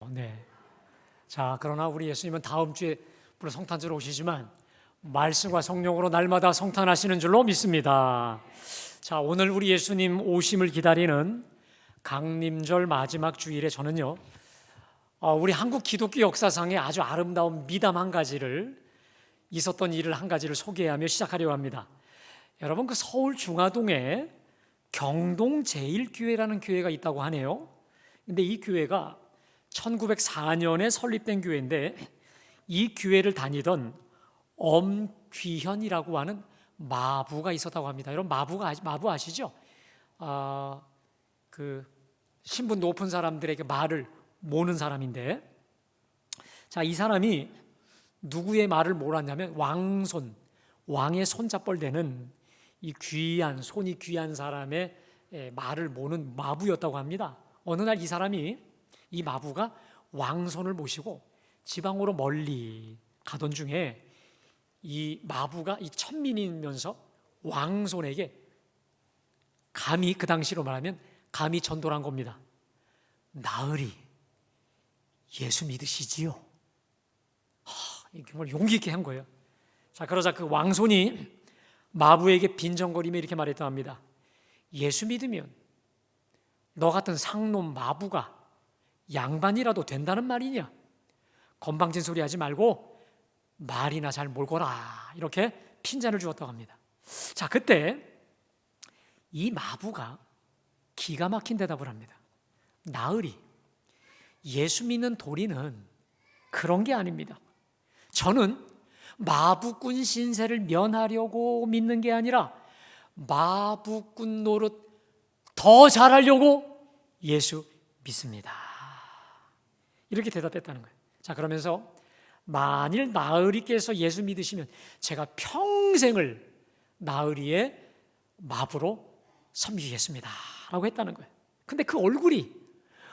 네. 자, 그러나 우리 예수님은 다음 주에 물론 성탄절에 오시지만 말씀과 성령으로 날마다 성탄하시는 줄로 믿습니다. 자, 오늘 우리 예수님 오심을 기다리는 강림절 마지막 주일에 저는요, 우리 한국 기독교 역사상에 아주 아름다운 미담 한 가지를 있었던 일을 한 가지를 소개하며 시작하려고 합니다. 여러분, 그 서울 중화동에 경동제일교회라는 교회가 있다고 하네요. 근데 이 교회가 1904년에 설립된 교회인데 이 교회를 다니던 엄귀현이라고 하는 마부가 있었다고 합니다. 여러분, 마부 아시죠? 그 신분 높은 사람들에게 말을 모는 사람인데, 자, 이 사람이 누구의 말을 몰았냐면 왕의 손자뻘 되는 이 손이 귀한 사람의 말을 모는 마부였다고 합니다. 어느 날 이 마부가 왕손을 모시고 지방으로 멀리 가던 중에 이 마부가 이 천민이면서 왕손에게 감히, 그 당시로 말하면 감히 전도를 한 겁니다. 나으리, 예수 믿으시지요? 정말 용기 있게 한 거예요. 자, 그러자 그 왕손이 마부에게 빈정거리며 이렇게 말했다고 합니다. 예수 믿으면 너 같은 상놈 마부가 양반이라도 된다는 말이냐? 건방진 소리 하지 말고 말이나 잘 몰거라. 이렇게 핀잔을 주었다고 합니다. 자, 그때 이 마부가 기가 막힌 대답을 합니다. 나으리, 예수 믿는 도리는 그런 게 아닙니다. 저는 마부꾼 신세를 면하려고 믿는 게 아니라 마부꾼 노릇 더 잘하려고 예수 믿습니다. 이렇게 대답했다는 거예요. 자, 그러면서 만일 나으리께서 예수 믿으시면 제가 평생을 나으리의 마부로 섬기겠습니다 라고 했다는 거예요. 근데 그 얼굴이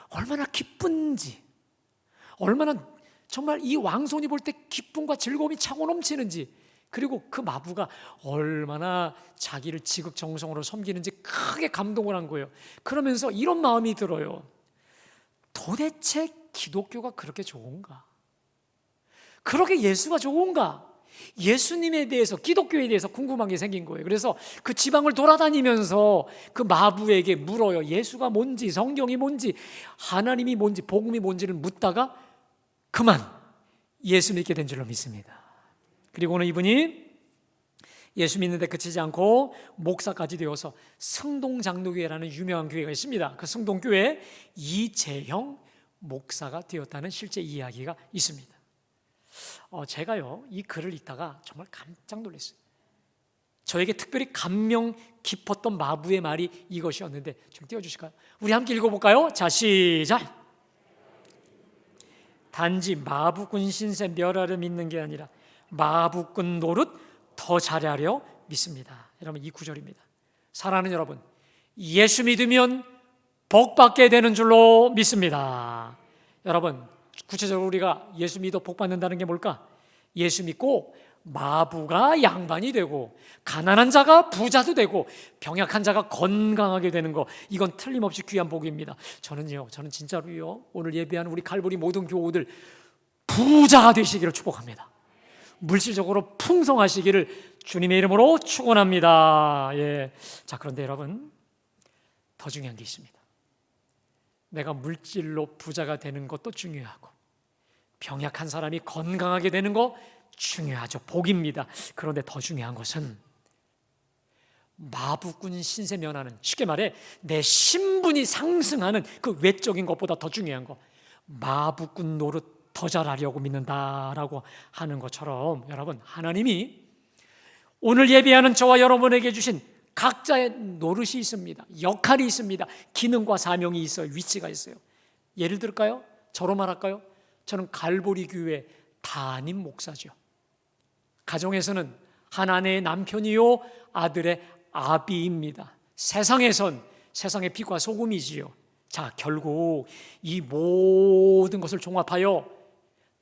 얼마나 기쁜지, 얼마나 정말 이 왕손이 볼 때 기쁨과 즐거움이 차고 넘치는지, 그리고 그 마부가 얼마나 자기를 지극정성으로 섬기는지 크게 감동을 한 거예요. 그러면서 이런 마음이 들어요. 도대체 기독교가 그렇게 좋은가? 그렇게 예수가 좋은가? 예수님에 대해서, 기독교에 대해서 궁금한 게 생긴 거예요. 그래서 그 지방을 돌아다니면서 그 마부에게 물어요. 예수가 뭔지, 성경이 뭔지, 하나님이 뭔지, 복음이 뭔지를 묻다가 그만 예수 믿게 된 줄로 믿습니다. 그리고는 이분이 예수 믿는 데 그치지 않고 목사까지 되어서 승동장로교회라는 유명한 교회가 있습니다. 그 승동교회 이재형 목사가 되었다는 실제 이야기가 있습니다. 제가요, 이 글을 읽다가 정말 깜짝 놀랐어요. 저에게 특별히 감명 깊었던 마부의 말이 이것이었는데, 좀 띄워주실까요? 우리 함께 읽어볼까요? 자, 시작! 단지 마부꾼 신세 멸하려 믿는 게 아니라 마부꾼 노릇 더 잘하려 믿습니다. 여러분, 이 구절입니다. 사랑하는 여러분, 예수 믿으면 복 받게 되는 줄로 믿습니다. 여러분, 구체적으로 우리가 예수 믿어 복 받는다는 게 뭘까? 예수 믿고 마부가 양반이 되고 가난한 자가 부자도 되고 병약한 자가 건강하게 되는 거, 이건 틀림없이 귀한 복입니다. 저는 진짜로요, 오늘 예배하는 우리 칼보리 모든 교우들 부자가 되시기를 축복합니다. 물질적으로 풍성하시기를 주님의 이름으로 축원합니다. 예. 자, 그런데 여러분, 더 중요한 게 있습니다. 내가 물질로 부자가 되는 것도 중요하고 병약한 사람이 건강하게 되는 거 중요하죠. 복입니다. 그런데 더 중요한 것은 마부꾼 신세 면하는, 쉽게 말해 내 신분이 상승하는 그 외적인 것보다 더 중요한 거, 마부꾼 노릇 더 잘하려고 믿는다라고 하는 것처럼, 여러분, 하나님이 오늘 예배하는 저와 여러분에게 주신 각자의 노릇이 있습니다. 역할이 있습니다. 기능과 사명이 있어요. 위치가 있어요. 예를 들까요? 저로 말할까요? 저는 갈보리 교회 담임 목사죠. 가정에서는 한 아내의 남편이요, 아들의 아비입니다. 세상에선 세상의 빛과 소금이지요. 자, 결국 이 모든 것을 종합하여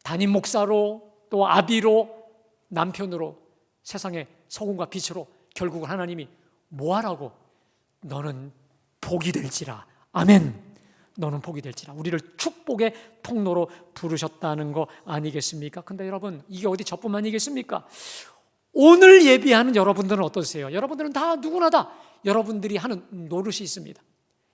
담임 목사로, 또 아비로, 남편으로, 세상의 소금과 빛으로 결국은 하나님이 뭐 하라고? 너는 복이 될지라. 아멘. 너는 복이 될지라. 우리를 축복의 통로로 부르셨다는 거 아니겠습니까? 근데 여러분, 이게 어디 저뿐만이겠습니까? 오늘 예배하는 여러분들은 어떠세요? 여러분들은 다 누구나 다 여러분들이 하는 노릇이 있습니다.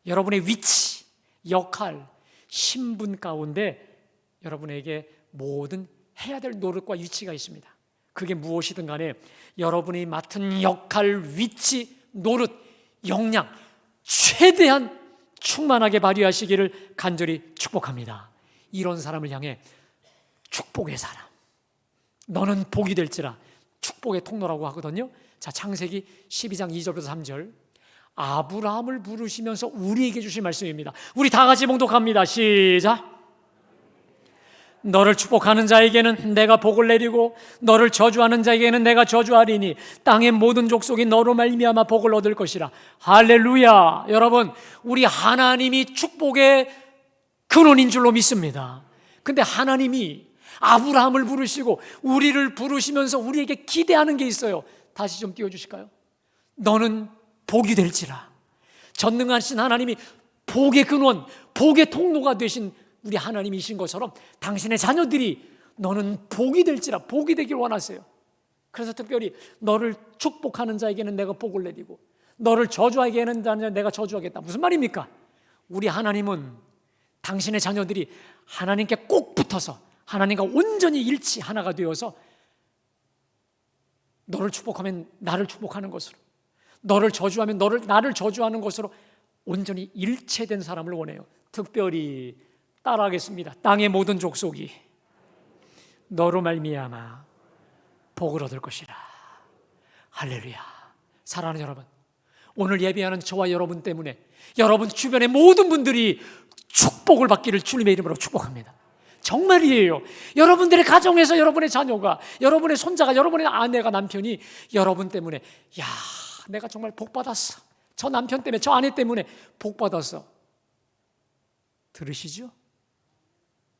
여러분의 위치, 역할, 신분 가운데 여러분에게 모든 해야 될 노릇과 위치가 있습니다. 그게 무엇이든 간에 여러분이 맡은 역할, 위치, 노릇, 역량 최대한 충만하게 발휘하시기를 간절히 축복합니다. 이런 사람을 향해 축복의 사람, 너는 복이 될지라, 축복의 통로라고 하거든요. 자, 창세기 12장 2절부터 3절, 아브라함을 부르시면서 우리에게 주신 말씀입니다. 우리 다 같이 봉독합니다. 시작. 너를 축복하는 자에게는 내가 복을 내리고 너를 저주하는 자에게는 내가 저주하리니 땅의 모든 족속이 너로 말미암아 복을 얻을 것이라. 할렐루야. 여러분, 우리 하나님이 축복의 근원인 줄로 믿습니다. 근데 하나님이 아브라함을 부르시고 우리를 부르시면서 우리에게 기대하는 게 있어요. 다시 좀 띄워주실까요? 너는 복이 될지라. 전능하신 하나님이 복의 근원, 복의 통로가 되신 우리 하나님이신 것처럼 당신의 자녀들이 너는 복이 될지라, 복이 되길 원하세요. 그래서 특별히 너를 축복하는 자에게는 내가 복을 내리고 너를 저주하게는 내가 저주하겠다. 무슨 말입니까? 우리 하나님은 당신의 자녀들이 하나님께 꼭 붙어서 하나님과 온전히 일치 하나가 되어서 너를 축복하면 나를 축복하는 것으로, 너를 저주하면 나를 저주하는 것으로 온전히 일체된 사람을 원해요. 특별히 따라하겠습니다. 땅의 모든 족속이 너로 말미암아 복을 얻을 것이라. 할렐루야. 사랑하는 여러분, 오늘 예배하는 저와 여러분 때문에 여러분 주변의 모든 분들이 축복을 받기를 주님의 이름으로 축복합니다. 정말이에요. 여러분들의 가정에서 여러분의 자녀가, 여러분의 손자가, 여러분의 아내가, 남편이 여러분 때문에, 야, 내가 정말 복 받았어, 저 남편 때문에, 저 아내 때문에 복 받았어. 들으시죠?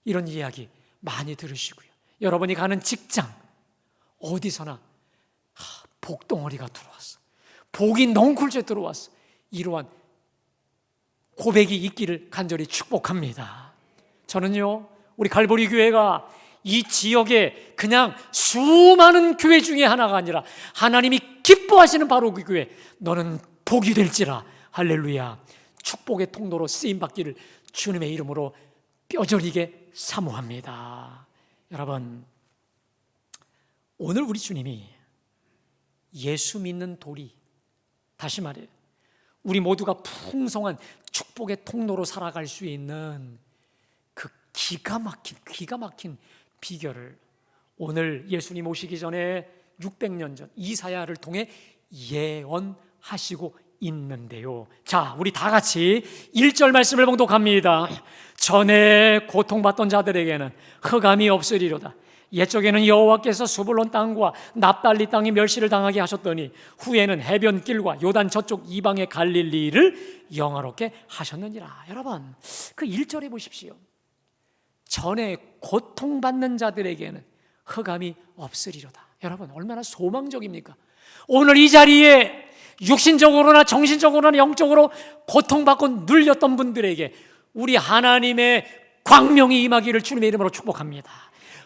이런 이야기 많이 들으시고요. 여러분이 가는 직장 어디서나 복덩어리가 들어왔어, 복이 넝쿨째 들어왔어. 이러한 고백이 있기를 간절히 축복합니다. 저는요, 우리 갈보리 교회가 이 지역에 그냥 수많은 교회 중에 하나가 아니라 하나님이 기뻐하시는 바로 그 교회, 너는 복이 될지라. 할렐루야. 축복의 통로로 쓰임받기를 주님의 이름으로 뼈저리게 사모합니다. 여러분, 오늘 우리 주님이 예수 믿는 도리, 다시 말해요, 우리 모두가 풍성한 축복의 통로로 살아갈 수 있는 그 기가 막힌 비결을 오늘 예수님 오시기 전에 600년 전 이사야를 통해 예언하시고 있는데요. 자, 우리 다 같이 1절 말씀을 봉독합니다. 전에 고통받던 자들에게는 흑암이 없으리로다. 옛적에는 여호와께서 수불론 땅과 납달리 땅에 멸시를 당하게 하셨더니 후에는 해변길과 요단 저쪽 이방의 갈릴리를 영화롭게 하셨느니라. 여러분, 그 1절에 보십시오. 전에 고통받는 자들에게는 흑암이 없으리로다. 여러분, 얼마나 소망적입니까? 오늘 이 자리에 육신적으로나 정신적으로나 영적으로 고통받고 눌렸던 분들에게 우리 하나님의 광명이 임하기를 주님의 이름으로 축복합니다.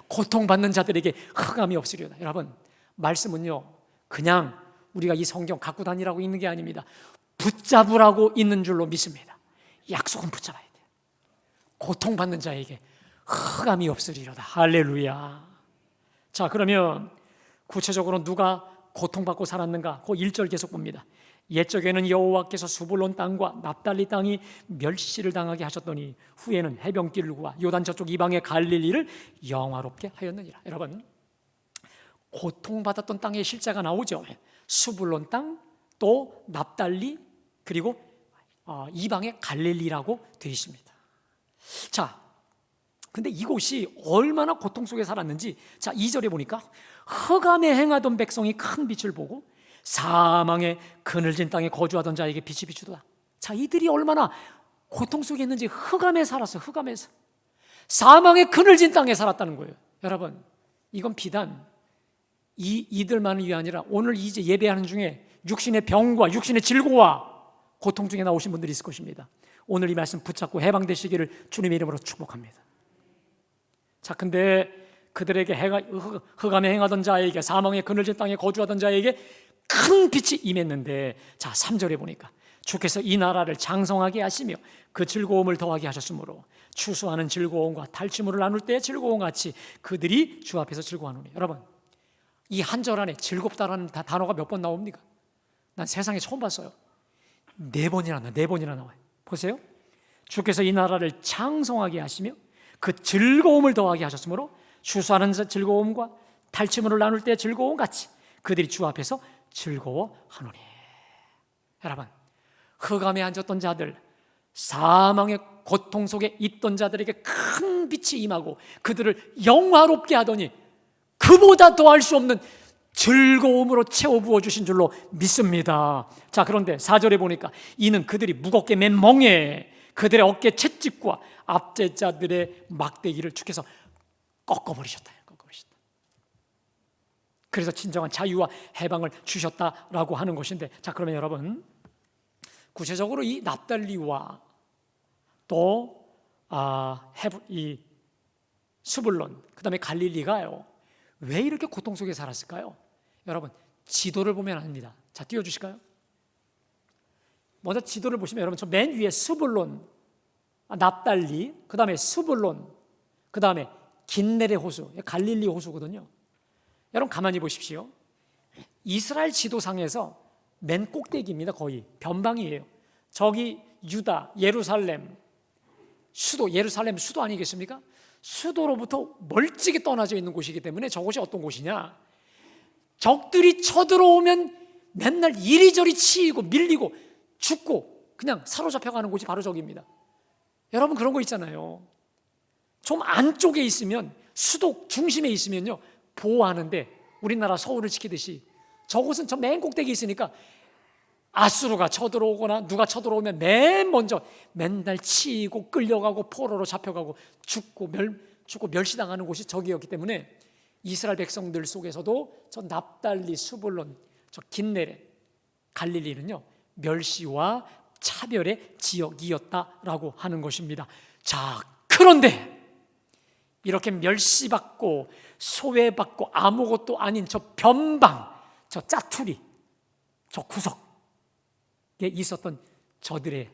고통받는 자들에게 흑암이 없으리로다. 여러분, 말씀은요, 그냥 우리가 이 성경 갖고 다니라고 있는 게 아닙니다. 붙잡으라고 있는 줄로 믿습니다. 약속은 붙잡아야 돼요. 고통받는 자에게 흑암이 없으리로다. 할렐루야. 자, 그러면 구체적으로 누가 고통받고 살았는가? 그 1절 계속 봅니다. 옛적에는 여호와께서 수불론 땅과 납달리 땅이 멸시를 당하게 하셨더니 후에는 해변길과 요단 저쪽 이방의 갈릴리를 영화롭게 하였느니라. 여러분, 고통받았던 땅의 실자가 나오죠. 수불론 땅, 또 납달리, 그리고 이방의 갈릴리라고 되어 있습니다. 자, 근데 이곳이 얼마나 고통 속에 살았는지, 자, 2절에 보니까 흑암에 행하던 백성이 큰 빛을 보고 사망의 그늘진 땅에 거주하던 자에게 빛이 비추더라. 자, 이들이 얼마나 고통 속에 있는지, 흑암에 살았어요. 흑암에서 사망의 그늘진 땅에 살았다는 거예요. 여러분, 이건 비단 이들만을 위한 아니라 오늘 이제 예배하는 중에 육신의 병과 육신의 질고와 고통 중에 나오신 분들이 있을 것입니다. 오늘 이 말씀 붙잡고 해방되시기를 주님의 이름으로 축복합니다. 자, 근데 그들에게 흑암에 행하던 자에게, 사망의 그늘진 땅에 거주하던 자에게 큰 빛이 임했는데, 자 3절에 보니까 주께서 이 나라를 장성하게 하시며 그 즐거움을 더하게 하셨으므로 추수하는 즐거움과 탈취물을 나눌 때의 즐거움 같이 그들이 주 앞에서 즐거워하노니. 여러분, 이 한 절 안에 즐겁다라는 단어가 몇 번 나옵니까? 난 세상에 처음 봤어요. 4번이나 나와요. 보세요. 주께서 이 나라를 장성하게 하시며 그 즐거움을 더하게 하셨으므로 추수하는 즐거움과 탈취물을 나눌 때의 즐거움 같이 그들이 주 앞에서 즐거워하노니. 여러분, 흑암에 앉았던 자들, 사망의 고통 속에 있던 자들에게 큰 빛이 임하고 그들을 영화롭게 하더니 그보다 더할 수 없는 즐거움으로 채워 부어주신 줄로 믿습니다. 자, 그런데 4절에 보니까 이는 그들이 무겁게 맨 멍에 그들의 어깨 채찍과 압제자들의 막대기를 주께서 꺾어버리셨다. 그래서 진정한 자유와 해방을 주셨다라고 하는 것인데, 자 그러면 여러분, 구체적으로 이 납달리와 또 이 스불론, 그 다음에 갈릴리가요, 왜 이렇게 고통 속에 살았을까요? 여러분, 지도를 보면 압니다. 자, 띄워주실까요? 먼저 지도를 보시면 여러분, 저 맨 위에 스불론, 납달리, 그 다음에 스불론, 그 다음에 긴네레 호수, 갈릴리 호수거든요. 여러분 가만히 보십시오. 이스라엘 지도상에서 맨 꼭대기입니다. 거의 변방이에요. 저기 유다, 예루살렘 수도, 예루살렘 수도 아니겠습니까? 수도로부터 멀찍이 떠나져 있는 곳이기 때문에 저곳이 어떤 곳이냐, 적들이 쳐들어오면 맨날 이리저리 치이고 밀리고 죽고 그냥 사로잡혀가는 곳이 바로 저기입니다. 여러분 그런 거 있잖아요. 좀 안쪽에 있으면, 수도 중심에 있으면요, 보호하는데 우리나라 서울을 지키듯이 저곳은 저 맨 꼭대기에 있으니까 아수르가 쳐들어오거나 누가 쳐들어오면 맨 먼저 맨날 치이고 끌려가고 포로로 잡혀가고 죽고 멸시당하는 곳이 저기였기 때문에 이스라엘 백성들 속에서도 저 납달리, 스불론, 저 긴네레, 갈릴리는요, 멸시와 차별의 지역이었다라고 하는 것입니다. 자, 그런데 이렇게 멸시받고 소외받고 아무것도 아닌 저 변방, 저 짜투리, 저 구석에 있었던 저들의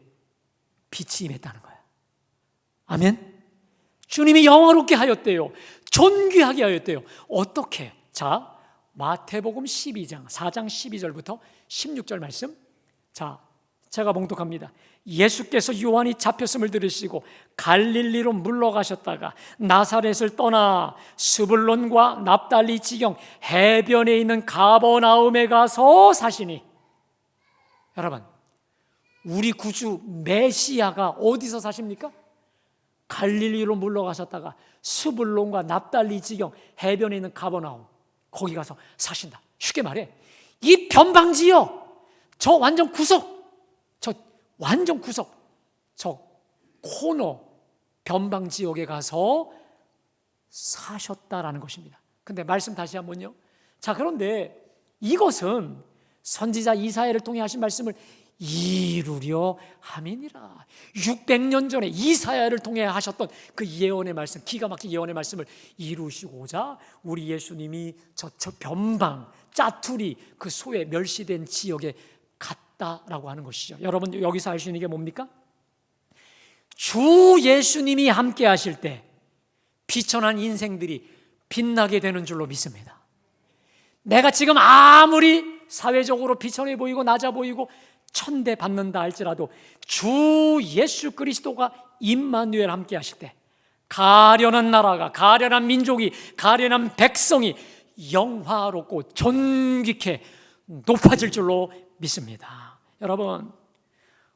빛이 임했다는 거예요. 아멘? 주님이 영화롭게 하였대요. 존귀하게 하였대요. 어떻게? 자, 마태복음 12장 4장 12절부터 16절 말씀. 자, 제가 봉독합니다. 예수께서 요한이 잡혔음을 들으시고 갈릴리로 물러가셨다가 나사렛을 떠나 스불론과 납달리 지경 해변에 있는 가버나움에 가서 사시니. 여러분, 우리 구주 메시아가 어디서 사십니까? 갈릴리로 물러가셨다가 스불론과 납달리 지경 해변에 있는 가버나움, 거기 가서 사신다. 쉽게 말해, 이 변방지역, 저 완전 구석, 저 코너 변방 지역에 가서 사셨다라는 것입니다. 근데 말씀 다시 한번요. 자, 그런데 이것은 선지자 이사야를 통해 하신 말씀을 이루려 함이니라. 600년 전에 이사야를 통해 하셨던 그 예언의 말씀, 기가 막힌 예언의 말씀을 이루시고자 우리 예수님이 저 변방, 짜투리, 그 소외 멸시된 지역에 갔다라고 하는 것이죠. 여러분 여기서 알 수 있는 게 뭡니까? 주 예수님이 함께 하실 때 비천한 인생들이 빛나게 되는 줄로 믿습니다. 내가 지금 아무리 사회적으로 비천해 보이고 낮아 보이고 천대받는다 할지라도 주 예수 그리스도가 임마누엘 함께 하실 때 가련한 나라가, 가련한 민족이, 가련한 백성이 영화롭고 존귀케 높아질 줄로 믿습니다. 여러분,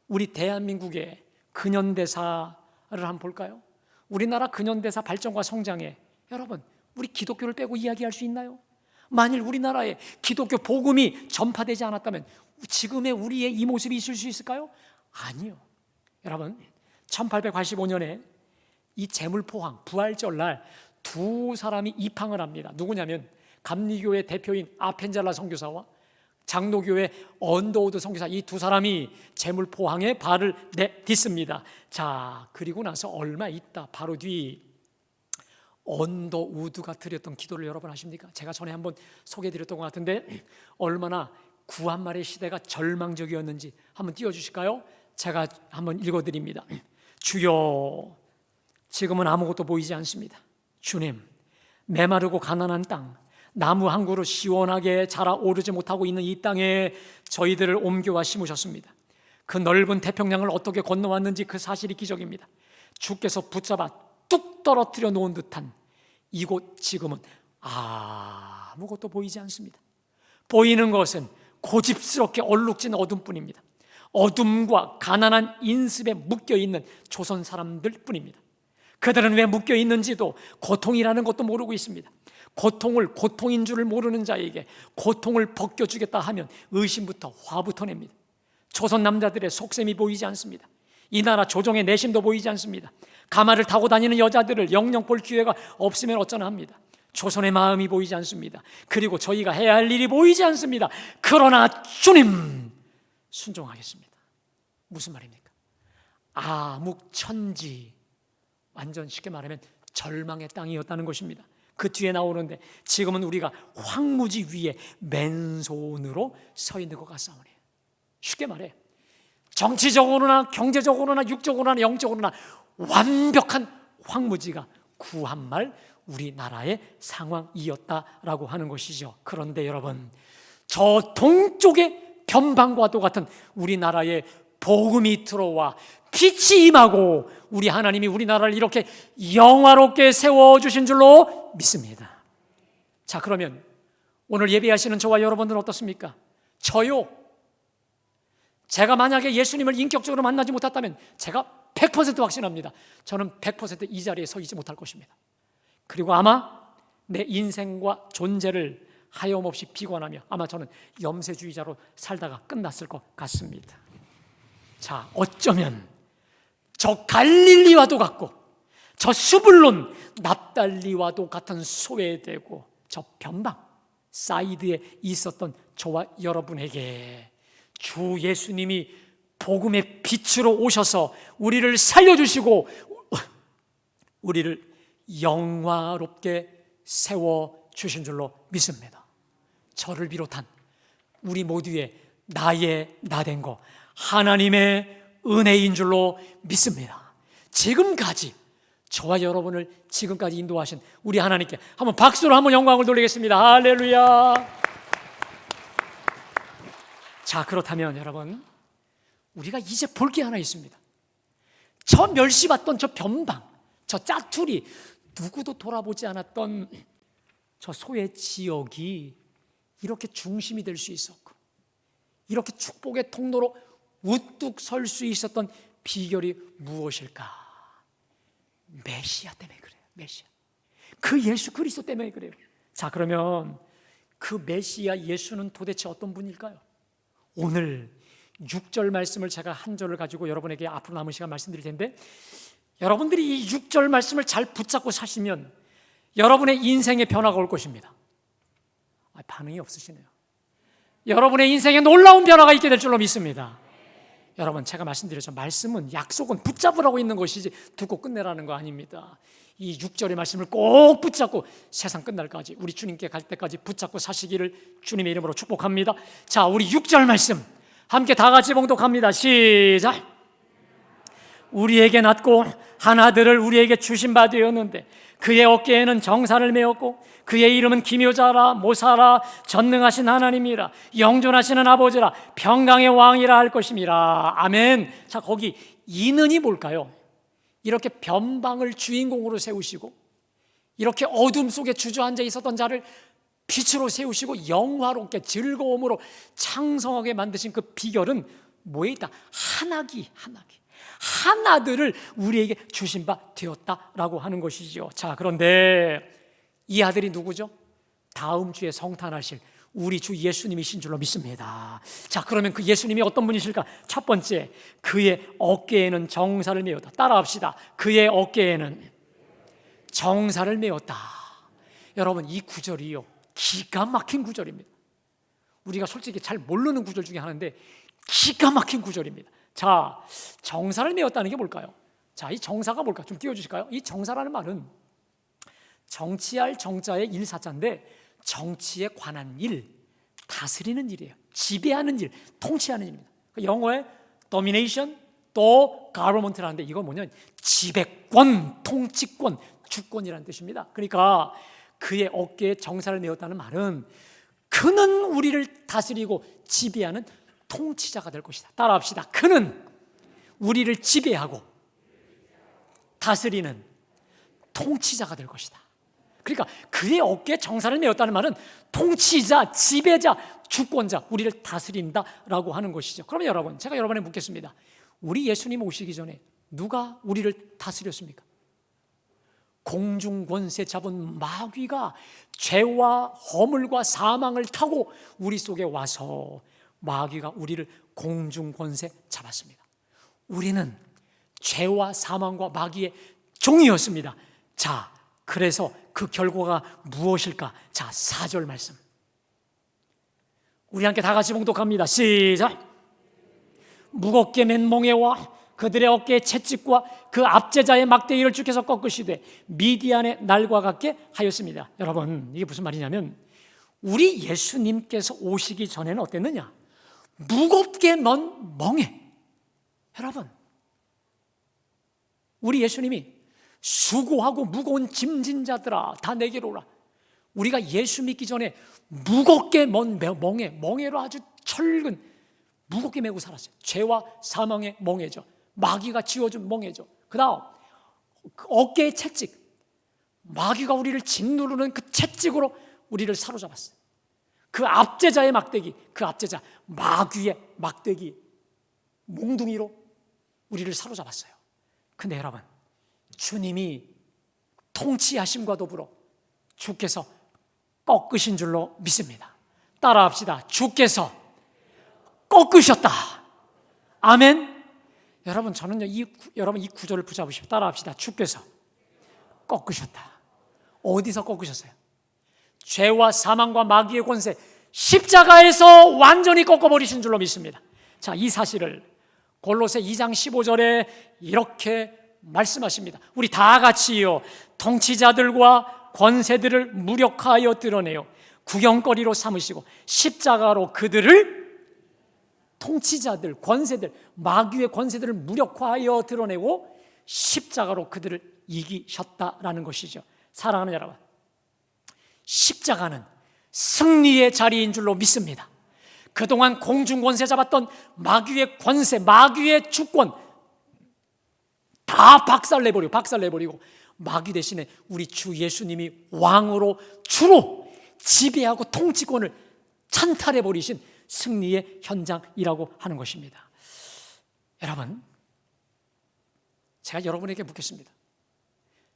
우리 대한민국의 근현대사를 한번 볼까요? 우리나라 근현대사 발전과 성장에 여러분, 우리 기독교를 빼고 이야기할 수 있나요? 만일 우리나라에 기독교 복음이 전파되지 않았다면 지금의 우리의 이 모습이 있을 수 있을까요? 아니요. 여러분, 1885년에 이 제물포항 부활절날 두 사람이 입항을 합니다. 누구냐면 감리교의 대표인 아펜젤라 선교사와 장로교회 언더우드 선교사 이 두 사람이 재물 포항에 발을 내딛습니다. 자, 그리고 나서 얼마 있다 바로 뒤 언더우드가 드렸던 기도를 여러분 아십니까? 제가 전에 한번 소개해드렸던 것 같은데 얼마나 구한말의 시대가 절망적이었는지 한번 띄워주실까요? 제가 한번 읽어드립니다. 주여, 지금은 아무것도 보이지 않습니다. 주님, 메마르고 가난한 땅, 나무 한 그루 시원하게 자라오르지 못하고 있는 이 땅에 저희들을 옮겨와 심으셨습니다. 그 넓은 태평양을 어떻게 건너왔는지 그 사실이 기적입니다. 주께서 붙잡아 뚝 떨어뜨려 놓은 듯한 이곳 지금은 아무것도 보이지 않습니다. 보이는 것은 고집스럽게 얼룩진 어둠뿐입니다. 어둠과 가난한 인습에 묶여있는 조선 사람들 뿐입니다. 그들은 왜 묶여있는지도 고통이라는 것도 모르고 있습니다. 고통을 고통인 줄을 모르는 자에게 고통을 벗겨주겠다 하면 의심부터 화부터 냅니다. 조선 남자들의 속셈이 보이지 않습니다. 이 나라 조정의 내심도 보이지 않습니다. 가마를 타고 다니는 여자들을 영영 볼 기회가 없으면 어쩌나 합니다. 조선의 마음이 보이지 않습니다. 그리고 저희가 해야 할 일이 보이지 않습니다. 그러나 주님 순종하겠습니다. 무슨 말입니까? 암흑천지, 완전 쉽게 말하면 절망의 땅이었다는 것입니다. 그 뒤에 나오는데 지금은 우리가 황무지 위에 맨손으로 서 있는 것 같사오니, 쉽게 말해 정치적으로나 경제적으로나 육적으로나 영적으로나 완벽한 황무지가 구한말 우리나라의 상황이었다라고 하는 것이죠. 그런데 여러분, 저 동쪽의 변방과도 같은 우리나라에 복음이 들어와 빛이 임하고 우리 하나님이 우리나라를 이렇게 영화롭게 세워주신 줄로 믿습니다. 자, 그러면 오늘 예배하시는 저와 여러분들은 어떻습니까? 저요, 제가 만약에 예수님을 인격적으로 만나지 못했다면 제가 100% 확신합니다. 저는 100% 이 자리에 서 있지 못할 것입니다. 그리고 아마 내 인생과 존재를 하염없이 비관하며 아마 저는 염세주의자로 살다가 끝났을 것 같습니다. 자, 어쩌면 저 갈릴리와도 같고 저 스불론 납달리와도 같은 소외되고 저 변방 사이드에 있었던 저와 여러분에게 주 예수님이 복음의 빛으로 오셔서 우리를 살려주시고 우리를 영화롭게 세워주신 줄로 믿습니다. 저를 비롯한 우리 모두의 나의 나된 거 하나님의 은혜인 줄로 믿습니다. 지금까지 저와 여러분을 지금까지 인도하신 우리 하나님께 한번 박수로 한번 영광을 돌리겠습니다. 할렐루야. 자, 그렇다면 여러분, 우리가 이제 볼 게 하나 있습니다. 저 멸시받던 저 변방, 저 짜투리, 누구도 돌아보지 않았던 저 소외 지역이 이렇게 중심이 될 수 있었고 이렇게 축복의 통로로 우뚝 설 수 있었던 비결이 무엇일까? 메시아 때문에 그래요. 메시아, 그 예수 그리스도 때문에 그래요. 자, 그러면 그 메시아 예수는 도대체 어떤 분일까요? 오늘 6절 말씀을 제가 한 절을 가지고 여러분에게 앞으로 남은 시간 말씀드릴 텐데, 여러분들이 이 6절 말씀을 잘 붙잡고 사시면 여러분의 인생에 변화가 올 것입니다. 반응이 없으시네요. 여러분의 인생에 놀라운 변화가 있게 될 줄로 믿습니다. 여러분, 제가 말씀드렸죠. 말씀은, 약속은 붙잡으라고 있는 것이지 두고 끝내라는 거 아닙니다. 이 6절의 말씀을 꼭 붙잡고 세상 끝날까지, 우리 주님께 갈 때까지 붙잡고 사시기를 주님의 이름으로 축복합니다. 자, 우리 6절 말씀 함께 다 같이 봉독합니다. 시작. 우리에게 낳고 한 아들을 우리에게 주신 바 되었는데 그의 어깨에는 정사를 메었고 그의 이름은 기묘자라 모사라 전능하신 하나님이라 영존하시는 아버지라 평강의 왕이라 할 것임이라. 아멘. 자, 거기 이는이 뭘까요? 이렇게 변방을 주인공으로 세우시고 이렇게 어둠 속에 주저앉아 있었던 자를 빛으로 세우시고 영화롭게 즐거움으로 창성하게 만드신 그 비결은 뭐에 있다? 한 아들을 우리에게 주신 바 되었다라고 하는 것이죠. 자, 그런데 이 아들이 누구죠? 다음 주에 성탄하실 우리 주 예수님이신 줄로 믿습니다. 자, 그러면 그 예수님이 어떤 분이실까? 첫 번째, 그의 어깨에는 정사를 메었다. 따라합시다. 그의 어깨에는 정사를 메었다. 여러분, 이 구절이요, 기가 막힌 구절입니다. 우리가 솔직히 잘 모르는 구절 중에 하나인데 기가 막힌 구절입니다. 자, 정사를 메웠다는 게 뭘까요? 자, 이 정사가 뭘까? 좀 띄워주실까요? 이 정사라는 말은 정치할 정자의 일사자인데 정치에 관한 일, 다스리는 일이에요. 지배하는 일, 통치하는 일입니다. 영어에 domination, 또 government라는데 이거 뭐냐면 지배권, 통치권, 주권이라는 뜻입니다. 그러니까 그의 어깨에 정사를 메웠다는 말은 그는 우리를 다스리고 지배하는 통치자가 될 것이다. 따라합시다. 그는 우리를 지배하고 다스리는 통치자가 될 것이다. 그러니까 그의 어깨에 정사를 메웠다는 말은 통치자, 지배자, 주권자, 우리를 다스린다라고 하는 것이죠. 그러면 여러분, 제가 여러분에 묻겠습니다. 우리 예수님 오시기 전에 누가 우리를 다스렸습니까? 공중권세 잡은 마귀가 죄와 허물과 사망을 타고 우리 속에 와서 마귀가 우리를 공중권세 잡았습니다. 우리는 죄와 사망과 마귀의 종이었습니다. 자, 그래서 그 결과가 무엇일까? 자, 4절 말씀 우리 함께 다 같이 봉독합니다. 시작. 무겁게 맨 멍에와 그들의 어깨에 채찍과 그 압제자의 막대기를 주께서 꺾으시되 미디안의 날과 같게 하였습니다. 여러분, 이게 무슨 말이냐면 우리 예수님께서 오시기 전에는 어땠느냐? 무겁게 먼 멍에. 여러분, 우리 예수님이 수고하고 무거운 짐진 자들아 다 내게로 오라. 우리가 예수 믿기 전에 무겁게 먼 멍에로 아주 철근 무겁게 메고 살았어요. 죄와 사망의 멍에죠. 마귀가 지어준 멍에죠. 그 다음 어깨의 채찍, 마귀가 우리를 짓누르는 그 채찍으로 우리를 사로잡았어요. 그 압제자의 막대기, 그 압제자 마귀의 막대기 몽둥이로 우리를 사로잡았어요. 근데 여러분, 주님이 통치하심과 더불어 주께서 꺾으신 줄로 믿습니다. 따라합시다. 주께서 꺾으셨다. 아멘. 여러분, 저는요 여러분 이 구절을 붙잡으시고 따라합시다. 주께서 꺾으셨다. 어디서 꺾으셨어요? 죄와 사망과 마귀의 권세 십자가에서 완전히 꺾어버리신 줄로 믿습니다. 자, 이 사실을 골로새 2장 15절에 이렇게 말씀하십니다. 우리 다 같이요 통치자들과 권세들을 무력하여 드러내요 구경거리로 삼으시고 십자가로 그들을 통치자들, 권세들, 마귀의 권세들을 무력화하여 드러내고 십자가로 그들을 이기셨다라는 것이죠. 사랑하는 여러분, 십자가는 승리의 자리인 줄로 믿습니다. 그동안 공중권세 잡았던 마귀의 권세, 마귀의 주권 다 박살내버리고 마귀 대신에 우리 주 예수님이 왕으로 주로 지배하고 통치권을 찬탈해버리신 승리의 현장이라고 하는 것입니다. 여러분, 제가 여러분에게 묻겠습니다.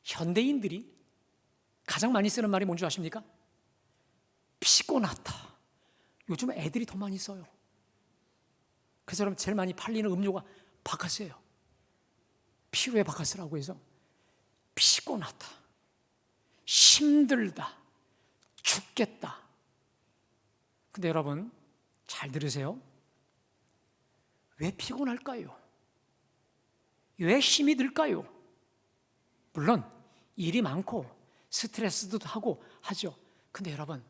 현대인들이 가장 많이 쓰는 말이 뭔지 아십니까? 피곤하다. 요즘 애들이 더 많이 써요. 그래서 여러분, 제일 많이 팔리는 음료가 바카스예요. 피로의 바카스라고 해서 피곤하다, 힘들다, 죽겠다. 근데 여러분 잘 들으세요. 왜 피곤할까요? 왜 힘이 들까요? 물론 일이 많고 스트레스도 하고 하죠. 근데 여러분,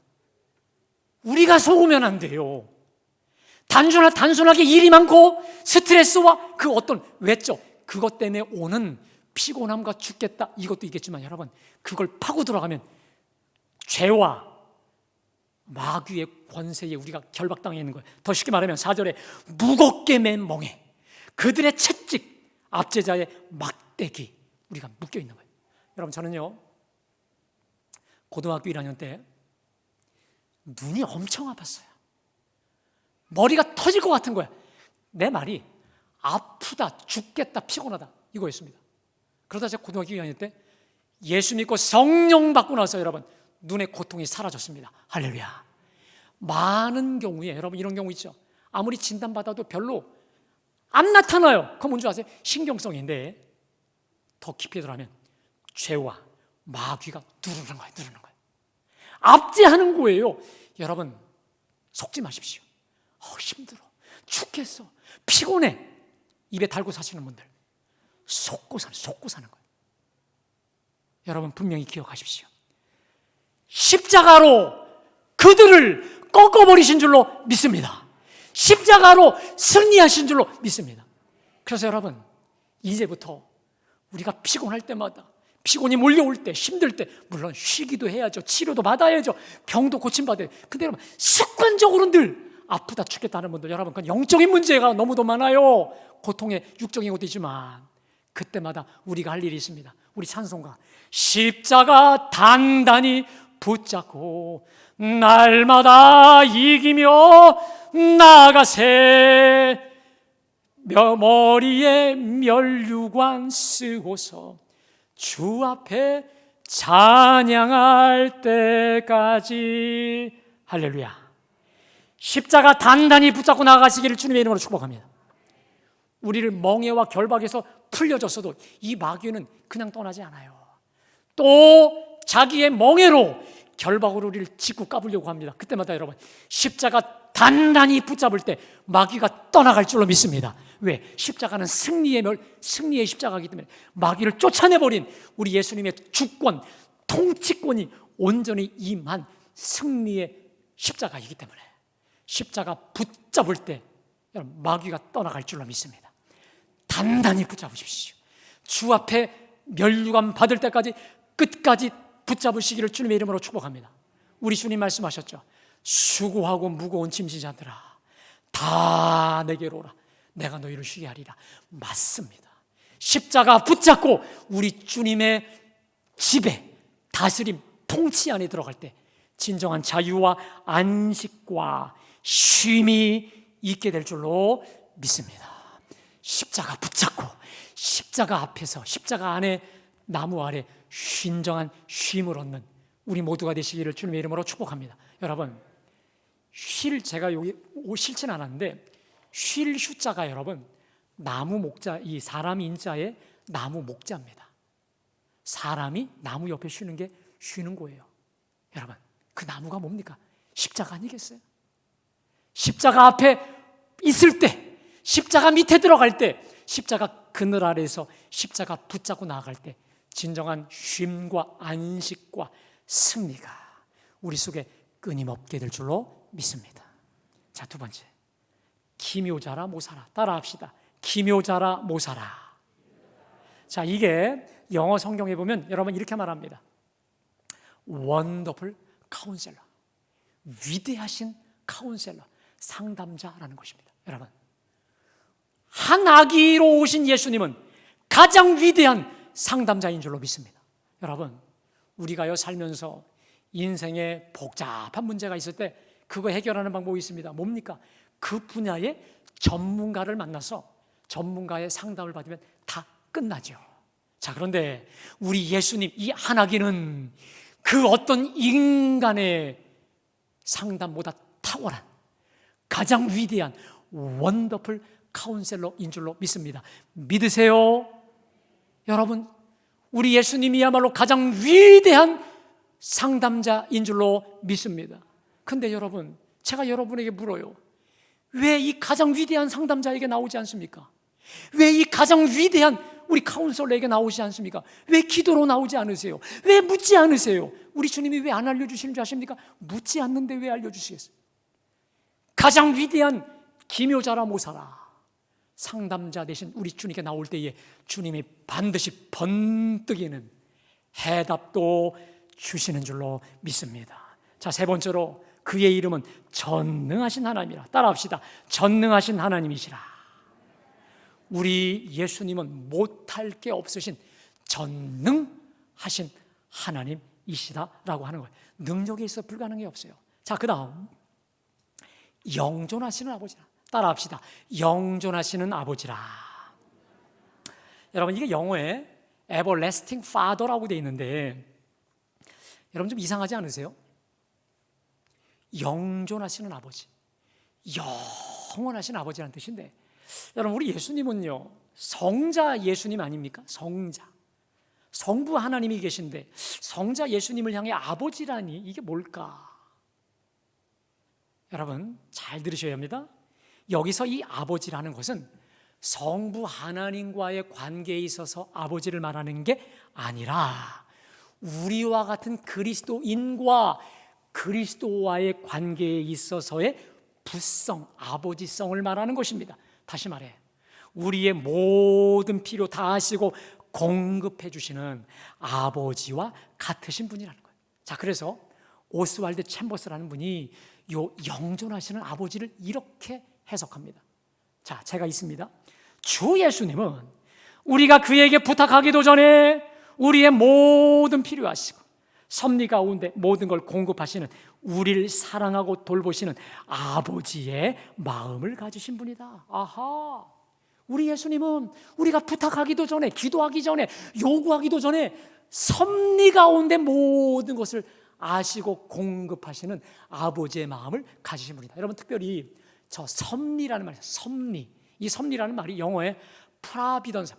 우리가 속으면 안 돼요. 단순하게 일이 많고 스트레스와 그 어떤 외적 그것 때문에 오는 피곤함과 죽겠다 이것도 있겠지만 여러분, 그걸 파고 들어가면 죄와 마귀의 권세에 우리가 결박당해 있는 거예요. 더 쉽게 말하면 4절에 무겁게 맨 멍에 그들의 채찍, 압제자의 막대기 우리가 묶여 있는 거예요. 여러분, 저는요 고등학교 1학년 때 눈이 엄청 아팠어요. 머리가 터질 것 같은 거야. 내 말이 아프다, 죽겠다, 피곤하다 이거였습니다. 그러다 제가 고등학교 2학년 때 예수 믿고 성령 받고 나서 여러분 눈의 고통이 사라졌습니다. 할렐루야. 많은 경우에 여러분 이런 경우 있죠. 아무리 진단받아도 별로 안 나타나요. 그건 뭔지 아세요? 신경성인데 더 깊이 들어가면 죄와 마귀가 누르는 거예요. 압제하는 거예요. 여러분, 속지 마십시오. 힘들어, 죽겠어, 피곤해, 입에 달고 사시는 분들 속고 사는 거예요. 여러분 분명히 기억하십시오. 십자가로 그들을 꺾어버리신 줄로 믿습니다. 십자가로 승리하신 줄로 믿습니다. 그래서 여러분, 이제부터 우리가 피곤할 때마다, 피곤이 몰려올 때, 힘들 때, 물론 쉬기도 해야죠, 치료도 받아야죠, 병도 고침받아야 돼요. 근데 여러분, 습관적으로 늘 아프다 죽겠다는 분들, 여러분, 그건 영적인 문제가 너무도 많아요. 고통의 육적인 것도 있지만 그때마다 우리가 할 일이 있습니다. 우리 찬송가, 십자가 단단히 붙잡고 날마다 이기며 나아가세, 머리에 면류관 쓰고서 주 앞에 찬양할 때까지. 할렐루야. 십자가 단단히 붙잡고 나아가시기를 주님의 이름으로 축복합니다. 우리를 멍에와 결박에서 풀려졌어도 이 마귀는 그냥 떠나지 않아요. 또 자기의 멍에로 결박으로 우리를 짓고 까불려고 합니다. 그때마다 여러분, 십자가 단단히 붙잡을 때 마귀가 떠나갈 줄로 믿습니다. 왜? 십자가는 승리의 십자가이기 때문에 마귀를 쫓아내버린 우리 예수님의 주권, 통치권이 온전히 임한 승리의 십자가이기 때문에 십자가 붙잡을 때 여러분, 마귀가 떠나갈 줄로 믿습니다. 단단히 붙잡으십시오. 주 앞에 면류관 받을 때까지 끝까지 붙잡으시기를 주님의 이름으로 축복합니다. 우리 주님 말씀하셨죠. 수고하고 무거운 짐지자들아, 다 내게로 오라. 내가 너희를 쉬게 하리라. 맞습니다. 십자가 붙잡고 우리 주님의 지배, 다스림, 통치 안에 들어갈 때 진정한 자유와 안식과 쉼이 있게 될 줄로 믿습니다. 십자가 붙잡고 십자가 앞에서, 십자가 안에, 나무 아래 신정한 쉼을 얻는 우리 모두가 되시기를 주님의 이름으로 축복합니다. 여러분, 제가 여기 싫진 않았는데 쉴 휴자가 여러분, 나무 목자, 이 사람 인자의 나무 목자입니다. 사람이 나무 옆에 쉬는 게 쉬는 거예요. 여러분, 그 나무가 뭡니까? 십자가 아니겠어요? 십자가 앞에 있을 때, 십자가 밑에 들어갈 때, 십자가 그늘 아래에서 십자가 붙잡고 나아갈 때 진정한 쉼과 안식과 승리가 우리 속에 끊임없게 될 줄로 믿습니다. 자, 두 번째, 기묘자라 모사라. 따라합시다. 기묘자라 모사라. 자, 이게 영어 성경에 보면 여러분 이렇게 말합니다. 원더풀 카운셀러, 위대하신 카운셀러, 상담자라는 것입니다. 여러분, 한 아기로 오신 예수님은 가장 위대한 상담자인 줄로 믿습니다. 여러분, 우리가요 살면서 인생에 복잡한 문제가 있을 때 그거 해결하는 방법이 있습니다. 뭡니까? 그 분야의 전문가를 만나서 전문가의 상담을 받으면 다 끝나죠. 자, 그런데 우리 예수님 이 한 아기는 그 어떤 인간의 상담보다 탁월한 가장 위대한 원더풀 카운셀러인 줄로 믿습니다. 믿으세요? 여러분, 우리 예수님이야말로 가장 위대한 상담자인 줄로 믿습니다. 근데 여러분, 제가 여러분에게 물어요. 왜 이 가장 위대한 상담자에게 나오지 않습니까? 왜 이 가장 위대한 우리 카운셀러에게 나오지 않습니까? 왜 기도로 나오지 않으세요? 왜 묻지 않으세요? 우리 주님이 왜 안 알려주시는 줄 아십니까? 묻지 않는데 왜 알려주시겠어요? 가장 위대한 기묘자라 모사라 상담자 되신 우리 주님께 나올 때에 주님이 반드시 번뜩이는 해답도 주시는 줄로 믿습니다. 자, 세 번째로 그의 이름은 전능하신 하나님이라. 따라합시다. 전능하신 하나님이시라. 우리 예수님은 못할 게 없으신 전능하신 하나님이시다라고 하는 거예요. 능력에 있어 불가능이 없어요. 자, 그 다음 영존하시는 아버지라. 따라합시다. 영존하시는 아버지라. 여러분, 이게 영어에 everlasting father라고 되어 있는데 여러분 좀 이상하지 않으세요? 영존하시는 아버지, 영원하신 아버지라는 뜻인데, 여러분 우리 예수님은요 성자 예수님 아닙니까? 성자, 성부 하나님이 계신데 성자 예수님을 향해 아버지라니 이게 뭘까? 여러분 잘 들으셔야 합니다. 여기서 이 아버지라는 것은 성부 하나님과의 관계에 있어서 아버지를 말하는 게 아니라 우리와 같은 그리스도인과 그리스도와의 관계에 있어서의 부성, 아버지성을 말하는 것입니다. 다시 말해 우리의 모든 필요 다 하시고 공급해 주시는 아버지와 같으신 분이라는 거예요. 자, 그래서 오스왈드 챔버스라는 분이 요 영존하시는 아버지를 이렇게 해석합니다. 자, 제가 있습니다. 주 예수님은 우리가 그에게 부탁하기도 전에 우리의 모든 필요하시고 섭리 가운데 모든 걸 공급하시는 우리를 사랑하고 돌보시는 아버지의 마음을 가지신 분이다. 아하, 우리 예수님은 우리가 부탁하기도 전에, 기도하기 전에, 요구하기도 전에 섭리 가운데 모든 것을 아시고 공급하시는 아버지의 마음을 가지신 분이다. 여러분 특별히 저 섭리라는 말이에요. 섭리. 이 섭리라는 말이 영어에 프라비던스.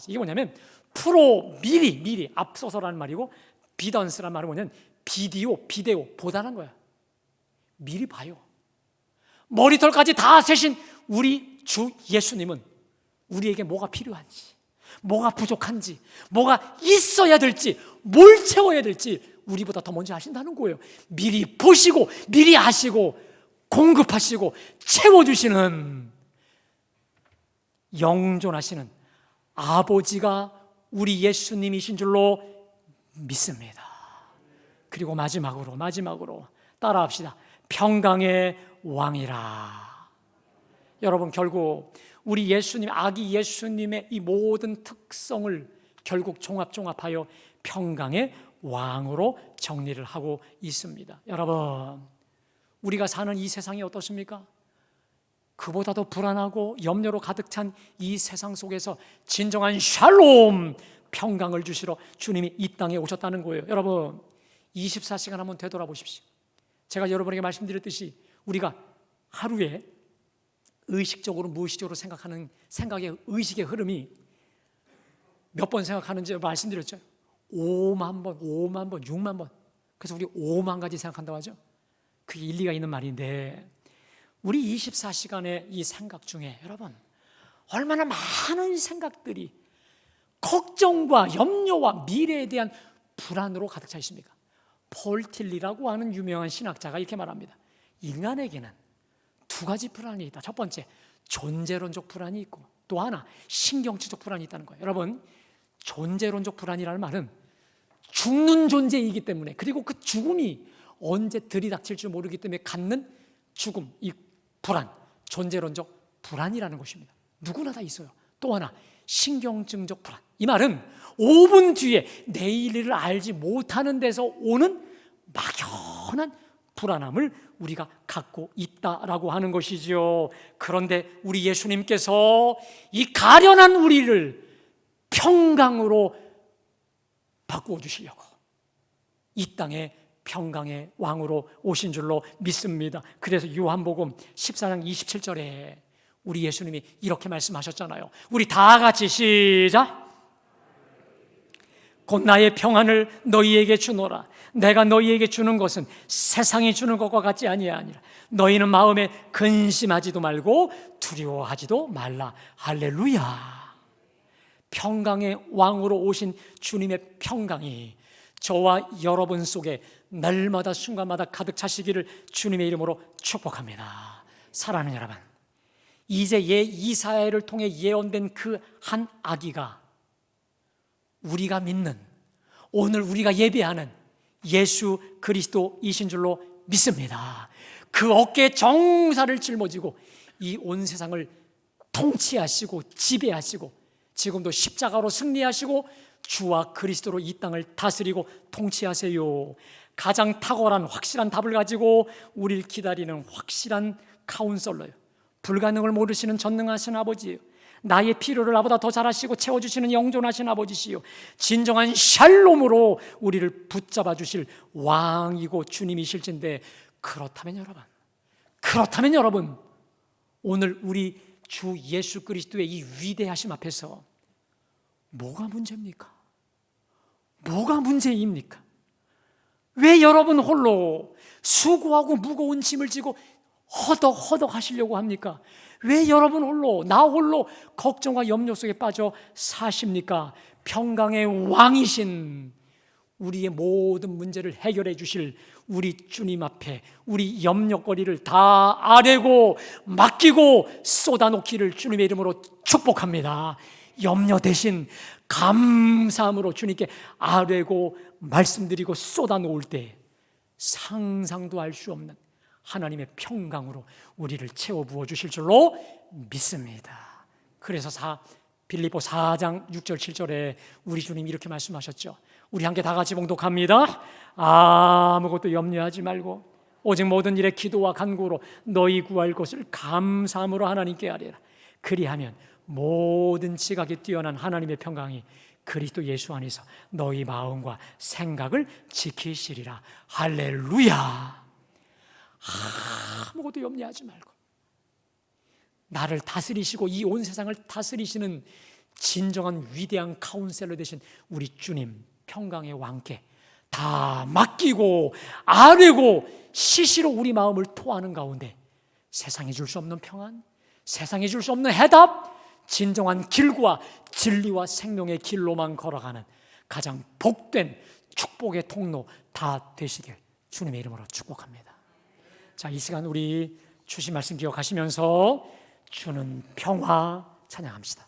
이게 뭐냐면 프로, 미리 앞서서라는 말이고, 비던스라는 말은 뭐냐면 비디오, 보다는 거야. 미리 봐요. 머리털까지 다 세신 우리 주 예수님은 우리에게 뭐가 필요한지, 뭐가 부족한지, 뭐가 있어야 될지, 뭘 채워야 될지 우리보다 더 먼저 아신다는 거예요. 미리 보시고 미리 아시고 공급하시고 채워주시는 영존하시는 아버지가 우리 예수님이신 줄로 믿습니다. 그리고 마지막으로 따라합시다. 평강의 왕이라. 여러분 결국 우리 예수님, 아기 예수님의 이 모든 특성을 결국 종합하여 평강의 왕으로 정리를 하고 있습니다. 여러분 우리가 사는 이 세상이 어떻습니까? 그보다도 불안하고 염려로 가득 찬 이 세상 속에서 진정한 샬롬, 평강을 주시러 주님이 이 땅에 오셨다는 거예요. 여러분 24시간 한번 되돌아보십시오. 제가 여러분에게 말씀드렸듯이 우리가 하루에 의식적으로 무의식적으로 생각하는 생각의 의식의 흐름이 몇 번 생각하는지 말씀드렸죠. 5만 번, 6만 번. 그래서 우리 5만 가지 생각한다고 하죠. 그게 일리가 있는 말인데 우리 24시간의 이 생각 중에 여러분 얼마나 많은 생각들이 걱정과 염려와 미래에 대한 불안으로 가득 차 있습니까? 폴 틸리라고 하는 유명한 신학자가 이렇게 말합니다. 인간에게는 두 가지 불안이 있다. 첫 번째, 존재론적 불안이 있고 또 하나, 신경치적 불안이 있다는 거예요. 여러분, 존재론적 불안이라는 말은 죽는 존재이기 때문에, 그리고 그 죽음이 언제 들이닥칠지 모르기 때문에 갖는 죽음, 이 불안, 존재론적 불안이라는 것입니다. 누구나 다 있어요. 또 하나, 신경증적 불안. 이 말은 5분 뒤에 내일을 알지 못하는 데서 오는 막연한 불안함을 우리가 갖고 있다라고 하는 것이죠. 그런데 우리 예수님께서 이 가련한 우리를 평강으로 바꾸어 주시려고 이 땅에 평강의 왕으로 오신 줄로 믿습니다. 그래서 요한복음 14장 27절에 우리 예수님이 이렇게 말씀하셨잖아요. 우리 다 같이 시작. 곧 나의 평안을 너희에게 주노라. 내가 너희에게 주는 것은 세상이 주는 것과 같지 아니하니라. 너희는 마음에 근심하지도 말고 두려워하지도 말라. 할렐루야. 평강의 왕으로 오신 주님의 평강이 저와 여러분 속에 날마다 순간마다 가득 차시기를 주님의 이름으로 축복합니다. 사랑하는 여러분, 이제 이사야를 통해 예언된 그 한 아기가 우리가 믿는, 오늘 우리가 예배하는 예수 그리스도이신 줄로 믿습니다. 그 어깨에 정사를 짊어지고 이 온 세상을 통치하시고 지배하시고 지금도 십자가로 승리하시고 주와 그리스도로 이 땅을 다스리고 통치하세요. 가장 탁월한 확실한 답을 가지고 우리를 기다리는 확실한 카운셀러요. 불가능을 모르시는 전능하신 아버지예요. 나의 필요를 나보다 더 잘 아시고 채워주시는 영존하신 아버지시요, 진정한 샬롬으로 우리를 붙잡아 주실 왕이고 주님이실진데, 그렇다면 여러분 오늘 우리 주 예수 그리스도의 이 위대하심 앞에서 뭐가 문제입니까? 뭐가 문제입니까? 왜 여러분 홀로 수고하고 무거운 짐을 지고 허덕허덕 하시려고 합니까? 왜 여러분 홀로, 나 홀로 걱정과 염려 속에 빠져 사십니까? 평강의 왕이신 우리의 모든 문제를 해결해 주실 우리 주님 앞에 우리 염려거리를 다 아뢰고 맡기고 쏟아놓기를 주님의 이름으로 축복합니다. 염려 대신 감사함으로 주님께 아뢰고 말씀드리고 쏟아놓을 때 상상도 할 수 없는 하나님의 평강으로 우리를 채워 부어 주실 줄로 믿습니다. 그래서 빌립보 4장 6절 7절에 우리 주님이 이렇게 말씀하셨죠. 우리 함께 다 같이 봉독합니다. 아무것도 염려하지 말고 오직 모든 일에 기도와 간구로 너희 구할 것을 감사함으로 하나님께 아뢰라. 그리하면 모든 지각에 뛰어난 하나님의 평강이 그리스도 예수 안에서 너희 마음과 생각을 지키시리라. 할렐루야. 아무것도 염려하지 말고 나를 다스리시고 이 온 세상을 다스리시는 진정한 위대한 카운셀러 되신 우리 주님 평강의 왕께 다 맡기고 아뢰고 시시로 우리 마음을 토하는 가운데 세상에 줄 수 없는 평안, 세상에 줄 수 없는 해답, 진정한 길과 진리와 생명의 길로만 걸어가는 가장 복된 축복의 통로 다 되시길 주님의 이름으로 축복합니다. 자, 이 시간 우리 주신 말씀 기억하시면서 주는 평화 찬양합시다.